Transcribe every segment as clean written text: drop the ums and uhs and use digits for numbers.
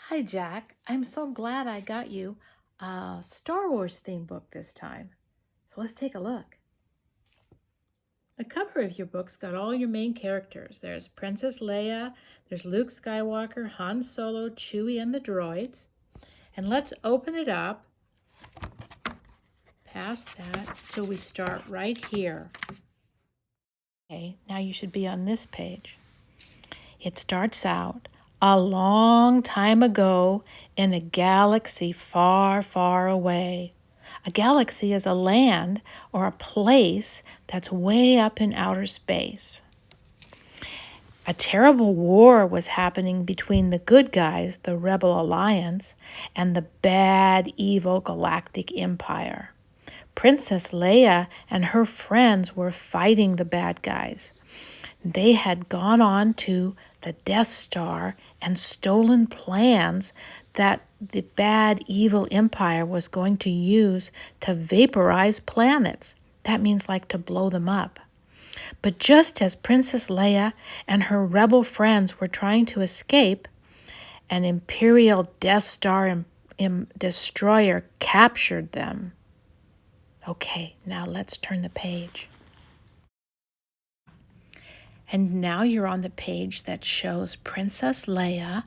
Hi, Jack. I'm so glad I got you a Star Wars theme book this time. So let's take a look. The cover of your book's got all your main characters. There's Princess Leia, there's Luke Skywalker, Han Solo, Chewie, and the droids. And let's open it up past that till we start right here. Okay, now you should be on this page. It starts out a long time ago in a galaxy far, far away. A galaxy is a land or a place that's way up in outer space. A terrible war was happening between the good guys, the Rebel Alliance, and the bad, evil Galactic Empire. Princess Leia and her friends were fighting the bad guys. They had gone on to the Death Star and stolen plans that the bad, evil empire was going to use to vaporize planets. That means like to blow them up. But just as Princess Leia and her rebel friends were trying to escape, an Imperial Death Star destroyer captured them. Okay, now let's turn the page. And now you're on the page that shows Princess Leia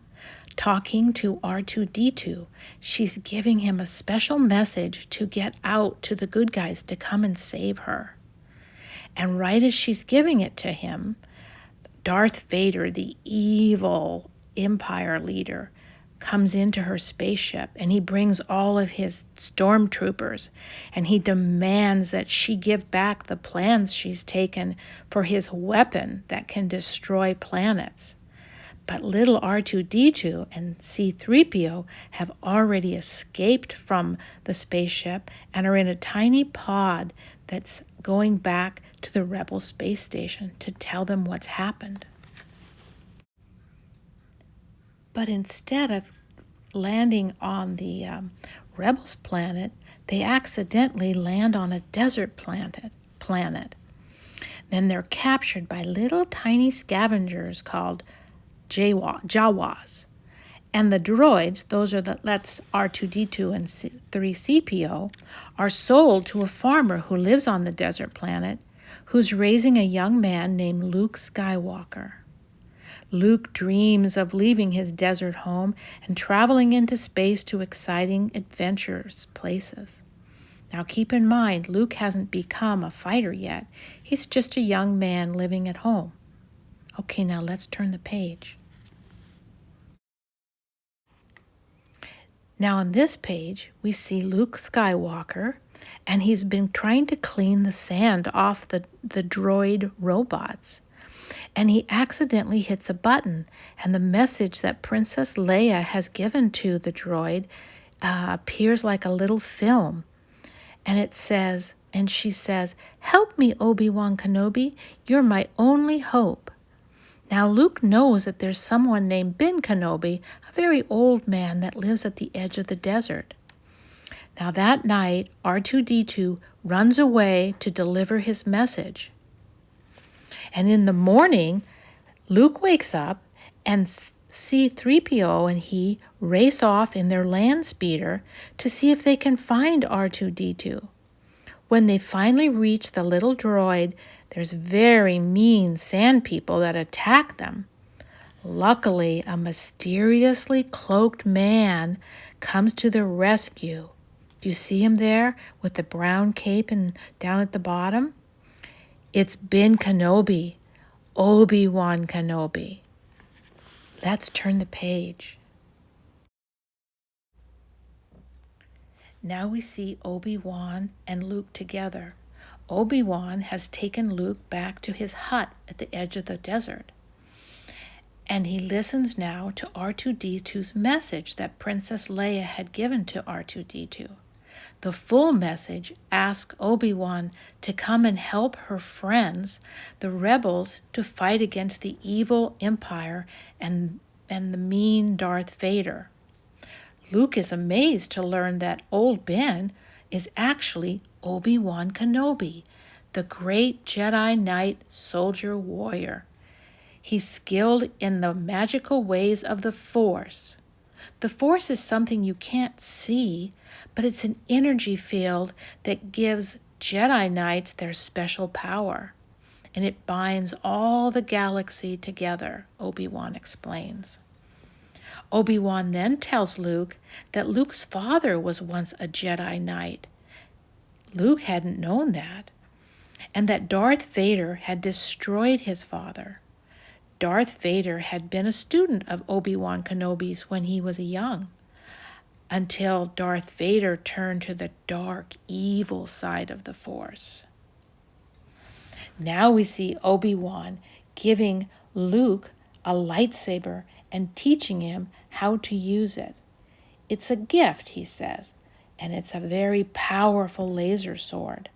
talking to R2-D2. She's giving him a special message to get out to the good guys to come and save her. And right as she's giving it to him, Darth Vader, the evil Empire leader, comes into her spaceship and he brings all of his stormtroopers and he demands that she give back the plans she's taken for his weapon that can destroy planets. But little R2-D2 and C-3PO have already escaped from the spaceship and are in a tiny pod that's going back to the Rebel space station to tell them what's happened. But instead of landing on the Rebels planet, they accidentally land on a desert planet. Then they're captured by little tiny scavengers called Jawas. And the droids, that's R2-D2 and 3CPO, are sold to a farmer who lives on the desert planet who's raising a young man named Luke Skywalker. Luke dreams of leaving his desert home and traveling into space to exciting, adventurous places. Now keep in mind, Luke hasn't become a fighter yet. He's just a young man living at home. Okay, now let's turn the page. Now on this page, we see Luke Skywalker, and he's been trying to clean the sand off the droid robots. And he accidentally hits a button, and the message that Princess Leia has given to the droid appears like a little film. And she says, "Help me, Obi-Wan Kenobi, you're my only hope." Now Luke knows that there's someone named Ben Kenobi, a very old man that lives at the edge of the desert. Now that night, R2-D2 runs away to deliver his message. And in the morning, Luke wakes up and C-3PO and he race off in their land speeder to see if they can find R2-D2. When they finally reach the little droid, there's very mean sand people that attack them. Luckily, a mysteriously cloaked man comes to their rescue. Do you see him there with the brown cape and down at the bottom? It's Ben Kenobi, Obi-Wan Kenobi. Let's turn the page. Now we see Obi-Wan and Luke together. Obi-Wan has taken Luke back to his hut at the edge of the desert. And he listens now to R2-D2's message that Princess Leia had given to R2-D2. The full message asks Obi-Wan to come and help her friends, the rebels, to fight against the evil Empire and the mean Darth Vader. Luke is amazed to learn that old Ben is actually Obi-Wan Kenobi, the great Jedi Knight soldier warrior. He's skilled in the magical ways of the Force. The Force is something you can't see, but it's an energy field that gives Jedi Knights their special power. And it binds all the galaxy together, Obi-Wan explains. Obi-Wan then tells Luke that Luke's father was once a Jedi Knight. Luke hadn't known that, and that Darth Vader had destroyed his father. Darth Vader had been a student of Obi-Wan Kenobi's when he was young, until Darth Vader turned to the dark, evil side of the Force. Now we see Obi-Wan giving Luke a lightsaber and teaching him how to use it. It's a gift, he says, and it's a very powerful laser sword.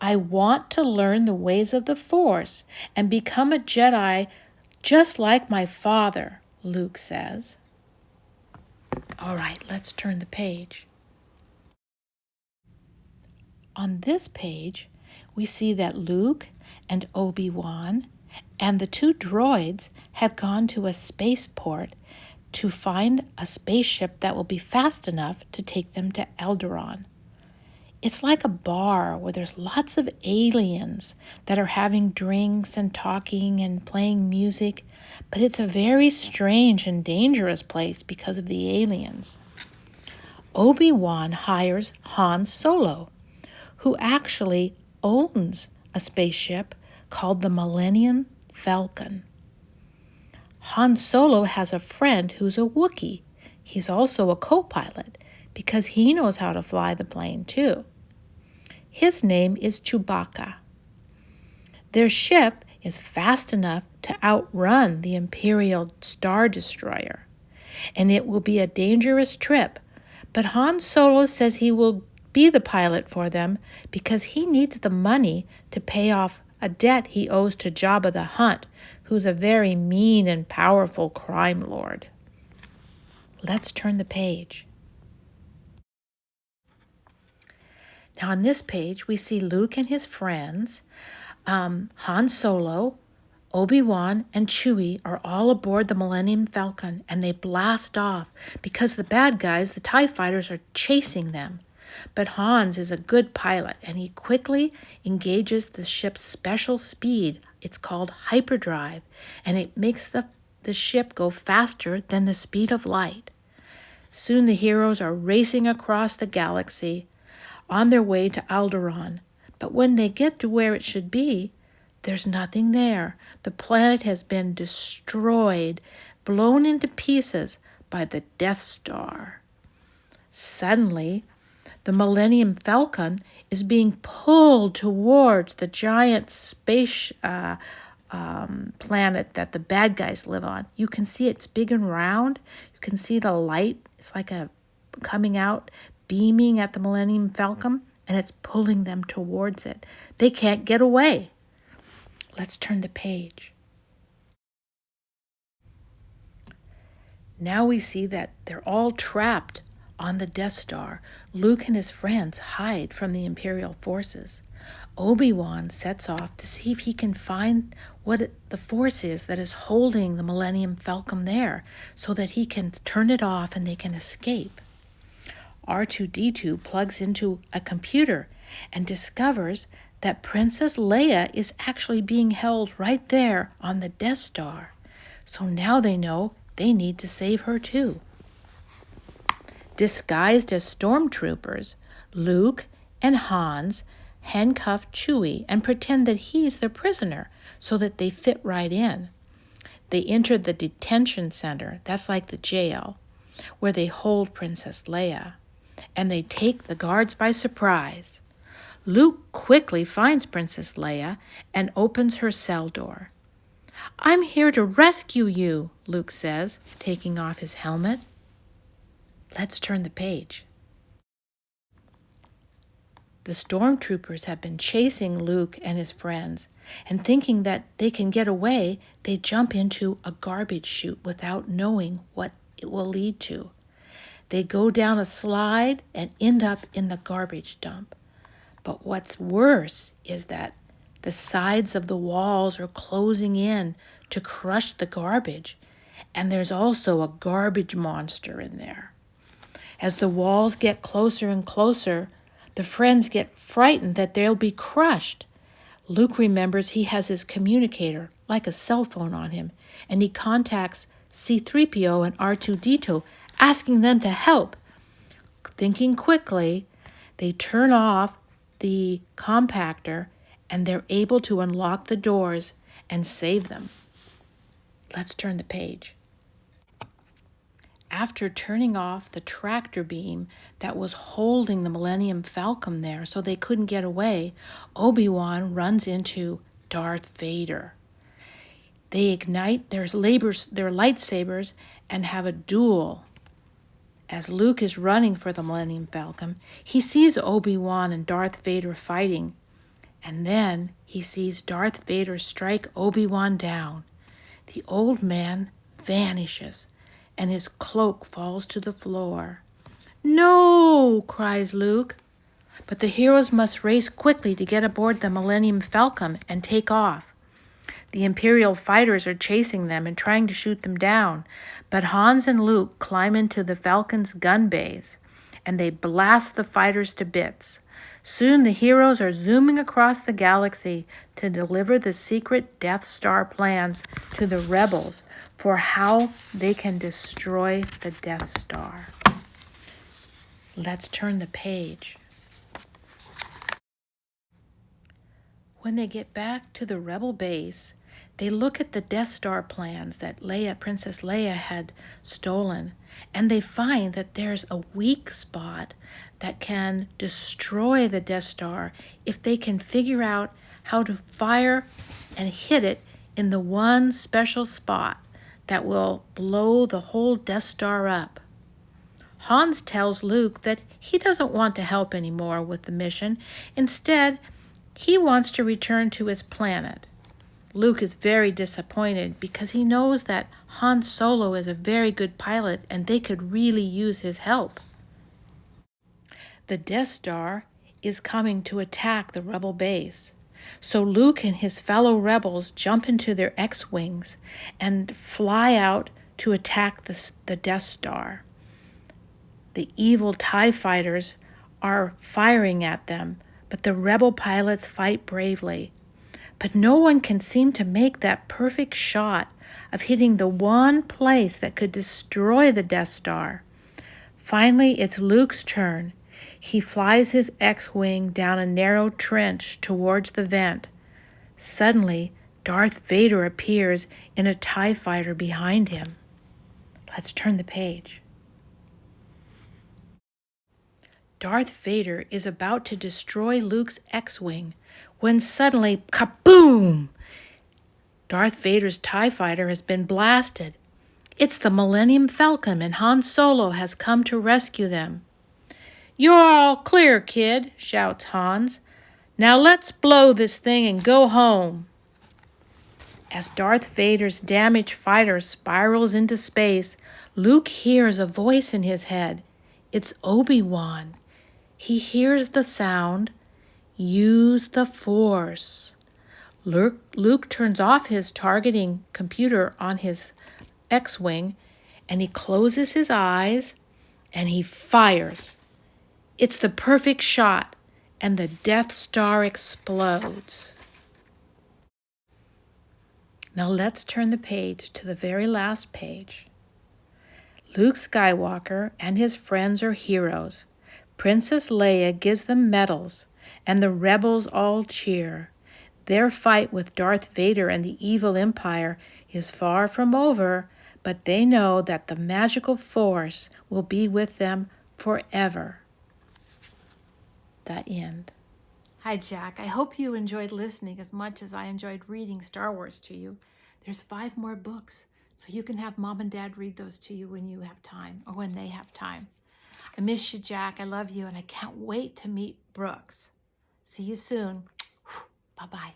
I want to learn the ways of the Force and become a Jedi just like my father, Luke says. All right, let's turn the page. On this page, we see that Luke and Obi-Wan and the two droids have gone to a spaceport to find a spaceship that will be fast enough to take them to Alderaan. It's like a bar where there's lots of aliens that are having drinks and talking and playing music, but it's a very strange and dangerous place because of the aliens. Obi-Wan hires Han Solo, who actually owns a spaceship called the Millennium Falcon. Han Solo has a friend who's a Wookiee. He's also a co-pilot because he knows how to fly the plane too. His name is Chewbacca. Their ship is fast enough to outrun the Imperial Star Destroyer, and it will be a dangerous trip, but Han Solo says he will be the pilot for them because he needs the money to pay off a debt he owes to Jabba the Hutt, who's a very mean and powerful crime lord. Let's turn the page. Now on this page, we see Luke and his friends, Han Solo, Obi-Wan, and Chewie are all aboard the Millennium Falcon, and they blast off because the bad guys, the TIE fighters, are chasing them. But Hans is a good pilot, and he quickly engages the ship's special speed. It's called hyperdrive, and it makes the ship go faster than the speed of light. Soon the heroes are racing across the galaxy on their way to Alderaan. But when they get to where it should be, there's nothing there. The planet has been destroyed, blown into pieces by the Death Star. Suddenly, the Millennium Falcon is being pulled towards the giant space planet that the bad guys live on. You can see it's big and round. You can see the light. It's like coming out, beaming at the Millennium Falcon, and it's pulling them towards it. They can't get away. Let's turn the page. Now we see that they're all trapped on the Death Star. Luke and his friends hide from the Imperial forces. Obi-Wan sets off to see if he can find what the force is that is holding the Millennium Falcon there so that he can turn it off and they can escape. R2-D2 plugs into a computer and discovers that Princess Leia is actually being held right there on the Death Star. So now they know they need to save her too. Disguised as stormtroopers, Luke and Hans handcuff Chewie and pretend that he's their prisoner so that they fit right in. They enter the detention center, that's like the jail, where they hold Princess Leia, and they take the guards by surprise. Luke quickly finds Princess Leia and opens her cell door. "I'm here to rescue you," Luke says, taking off his helmet. Let's turn the page. The stormtroopers have been chasing Luke and his friends, and thinking that they can get away, they jump into a garbage chute without knowing what it will lead to. They go down a slide and end up in the garbage dump. But what's worse is that the sides of the walls are closing in to crush the garbage, And there's also a garbage monster in there. As the walls get closer and closer, the friends get frightened that they'll be crushed. Luke remembers he has his communicator, like a cell phone, on him, and he contacts C-3PO and R2-D2, asking them to help. Thinking quickly, they turn off the compactor, and they're able to unlock the doors and save them. Let's turn the page. After turning off the tractor beam that was holding the Millennium Falcon there so they couldn't get away, Obi-Wan runs into Darth Vader. They ignite their lightsabers and have a duel. As Luke is running for the Millennium Falcon, he sees Obi-Wan and Darth Vader fighting, and then he sees Darth Vader strike Obi-Wan down. The old man vanishes, and his cloak falls to the floor. "No!" cries Luke. But the heroes must race quickly to get aboard the Millennium Falcon and take off. The Imperial fighters are chasing them and trying to shoot them down, but Hans and Luke climb into the Falcon's gun bays, and they blast the fighters to bits. Soon the heroes are zooming across the galaxy to deliver the secret Death Star plans to the rebels for how they can destroy the Death Star. Let's turn the page. When they get back to the rebel base, they look at the Death Star plans that Princess Leia had stolen, and they find that there's a weak spot that can destroy the Death Star if they can figure out how to fire and hit it in the one special spot that will blow the whole Death Star up. Hans tells Luke that he doesn't want to help anymore with the mission. Instead, he wants to return to his planet. Luke is very disappointed because he knows that Han Solo is a very good pilot and they could really use his help. The Death Star is coming to attack the rebel base. So Luke and his fellow rebels jump into their X-Wings and fly out to attack the Death Star. The evil TIE fighters are firing at them, but the rebel pilots fight bravely. But no one can seem to make that perfect shot of hitting the one place that could destroy the Death Star. Finally, it's Luke's turn. He flies his X-Wing down a narrow trench towards the vent. Suddenly, Darth Vader appears in a TIE fighter behind him. Let's turn the page. Darth Vader is about to destroy Luke's X-Wing when suddenly, kaboom! Darth Vader's TIE fighter has been blasted. It's the Millennium Falcon, and Han Solo has come to rescue them. "You're all clear, kid," shouts Hans. "Now let's blow this thing and go home." As Darth Vader's damaged fighter spirals into space, Luke hears a voice in his head. It's Obi-Wan. He hears the sound, "Use the Force." Luke turns off his targeting computer on his X-Wing, and he closes his eyes, and he fires. It's the perfect shot, and the Death Star explodes. Now let's turn the page to the very last page. Luke Skywalker and his friends are heroes. Princess Leia gives them medals, and the rebels all cheer. Their fight with Darth Vader and the evil Empire is far from over, but they know that the magical Force will be with them forever. The end. Hi, Jack. I hope you enjoyed listening as much as I enjoyed reading Star Wars to you. There's 5 more books, so you can have Mom and Dad read those to you when you have time or when they have time. I miss you, Jack. I love you, and I can't wait to meet Brooks. See you soon. Bye-bye.